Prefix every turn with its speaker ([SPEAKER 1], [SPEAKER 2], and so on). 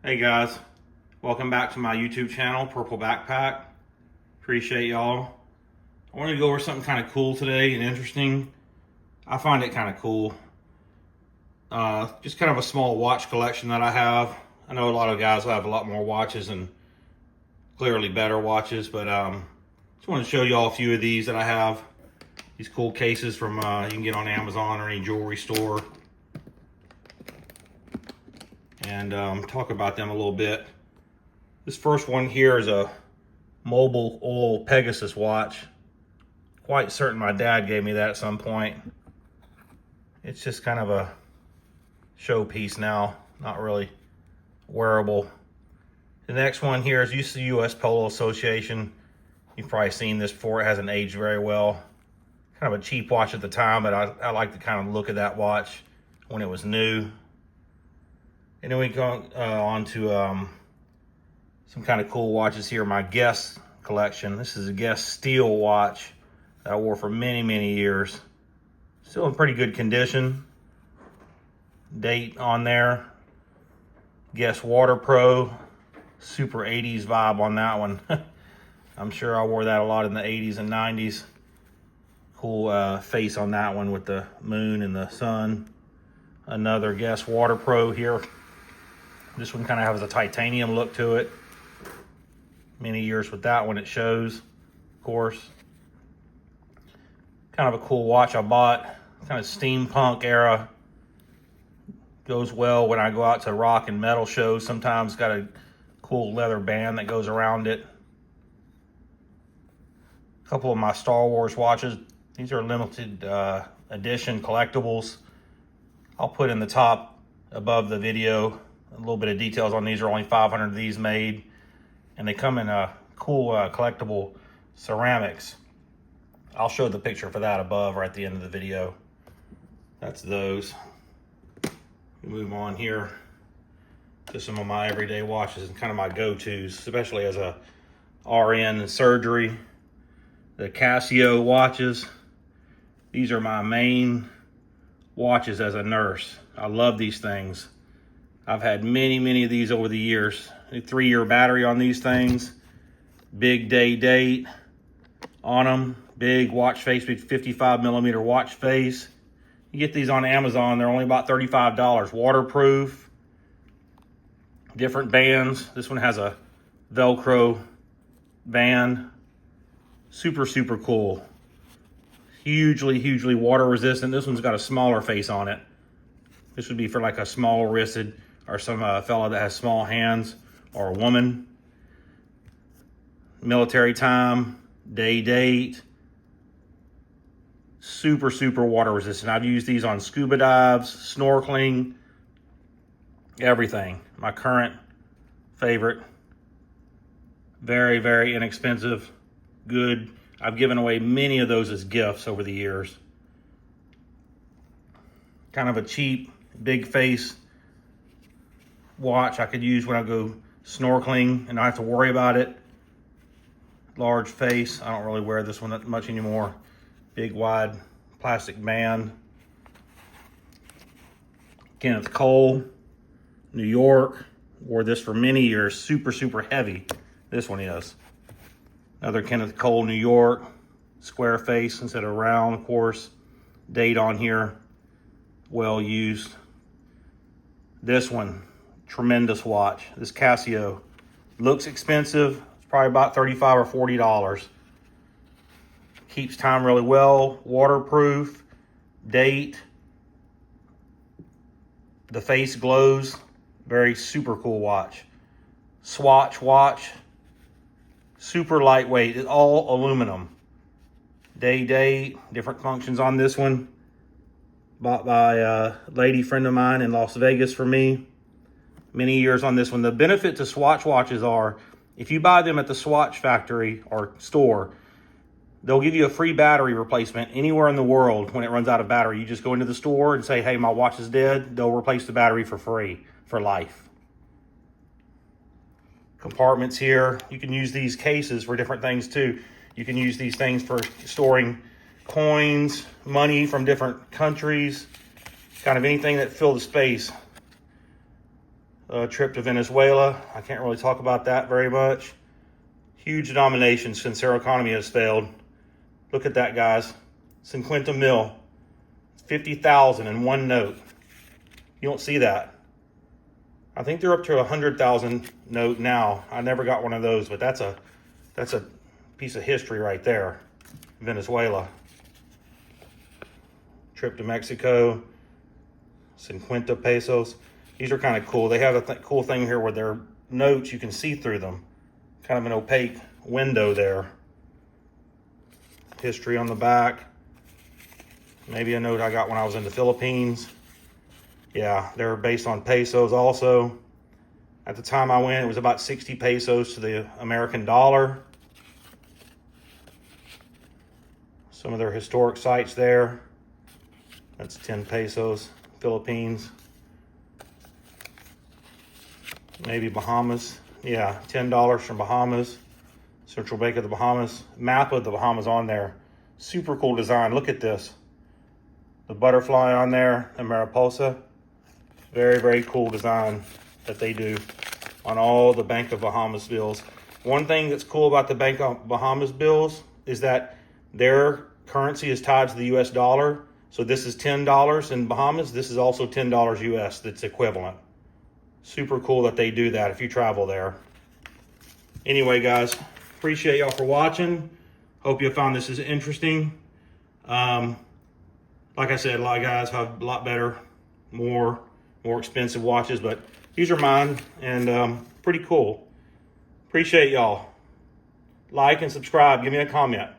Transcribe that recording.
[SPEAKER 1] Hey guys, welcome back to my YouTube channel, Purple Backpack. Appreciate y'all. I wanted to go over something kind of cool today and interesting. I find it kind of cool. Just kind of a small watch collection that I have. I know a lot of guys have a lot more watches and clearly better watches, but just want to show y'all a few of these that I have. These cool cases from you can get on Amazon or any jewelry store. And talk about them a little bit. This first one here is a Mobil Oil Pegasus watch. Quite certain my dad gave me that at some point. It's just kind of a showpiece now, not really wearable. The next one here is the US Polo Association. You've probably seen this before. It hasn't aged very well. Kind of a cheap watch at the time, but I like the kind of look of that watch when it was new. And then we go on to some kind of cool watches here. My Guess collection. This is a Guess steel watch that I wore for many, many years. Still in pretty good condition. Date on there. Guess Water Pro. Super 80s vibe on that one. I'm sure I wore that a lot in the 80s and 90s. Cool face on that one with the moon and the sun. Another Guess Water Pro here. This one kind of has a titanium look to it. Many years with that one, it shows, of course. Kind of a cool watch I bought. Kind of steampunk era. Goes well when I go out to rock and metal shows. Sometimes got a cool leather band that goes around it. A couple of my Star Wars watches. These are limited edition collectibles. I'll put in the top above the video a little bit of details on these. Are only 500 of these made, and they come in a cool collectible ceramics. I'll show the picture for that above or at the end of the video. That's those. We move on here to some of my everyday watches and kind of my go-tos, especially as a RN in surgery. The Casio watches. These are my main watches as a nurse. I love these things. I've had many of these over the years. A 3-year battery on these things. Big date on them. Big watch face, big 55mm watch face. You get these on Amazon. They're only about $35. Waterproof. Different bands. This one has a Velcro band. Super cool. Hugely water resistant. This one's got a smaller face on it. This would be for like a small wristed or some fella that has small hands, or a woman. Military time, date. Super water resistant. I've used these on scuba dives, snorkeling, everything. My current favorite. Very inexpensive, good. I've given away many of those as gifts over the years. Kind of a cheap, big face watch I could use when I go snorkeling and I have to worry about it. Large face. I don't really wear this one that much anymore. Big wide plastic band. Kenneth Cole, New York. Wore this for many years. Super heavy. This one is. Another Kenneth Cole, New York. Square face instead of round, of course. Date on here. Well used. This one, tremendous watch. This Casio looks expensive. It's probably about $35 or $40. Keeps time really well. Waterproof. Date. The face glows. Very super cool watch. Swatch watch. Super lightweight. It's all aluminum. Date. Different functions on this one. Bought by a lady friend of mine in Las Vegas for me. Many years on this one. The benefit to Swatch watches are, if you buy them at the Swatch factory or store, they'll give you a free battery replacement anywhere in the world. When it runs out of battery, you just go into the store and say, hey, my watch is dead. They'll replace the battery for free, for life. Compartments here. You can use these cases for different things too. You can use these things for storing coins, money from different countries, kind of anything that fill the space. trip to Venezuela. I can't really talk about that very much. Huge denominations since their economy has failed. Look at that, guys. 50 mil. 50,000 in one note. You don't see that. I think they're up to 100,000 note now. I never got one of those, but that's a piece of history right there. Venezuela. Trip to Mexico. 50 pesos. These are kind of cool. They have a cool thing here where their notes, you can see through them. Kind of an opaque window there. History on the back. Maybe a note I got when I was in the Philippines. Yeah, they're based on pesos also. At the time I went, it was about 60 pesos to the American dollar. Some of their historic sites there. That's 10 pesos, Philippines. Maybe Bahamas. Yeah, $10 from Bahamas. Central Bank of the Bahamas. Map of the Bahamas on there. Super cool design. Look at this. The butterfly on there, the Mariposa. Very, very cool design that they do on all the Bank of Bahamas bills. One thing that's cool about the Bank of Bahamas bills is that their currency is tied to the US dollar. So this is $10 in Bahamas. This is also $10 US that's equivalent. Super cool that they do that if you travel there. Anyway, guys, appreciate y'all for watching. Hope you found this is interesting. Like I said, a lot of guys have a lot better, more expensive watches, but these are mine, and pretty cool. Appreciate y'all. Like and subscribe. Give me a comment.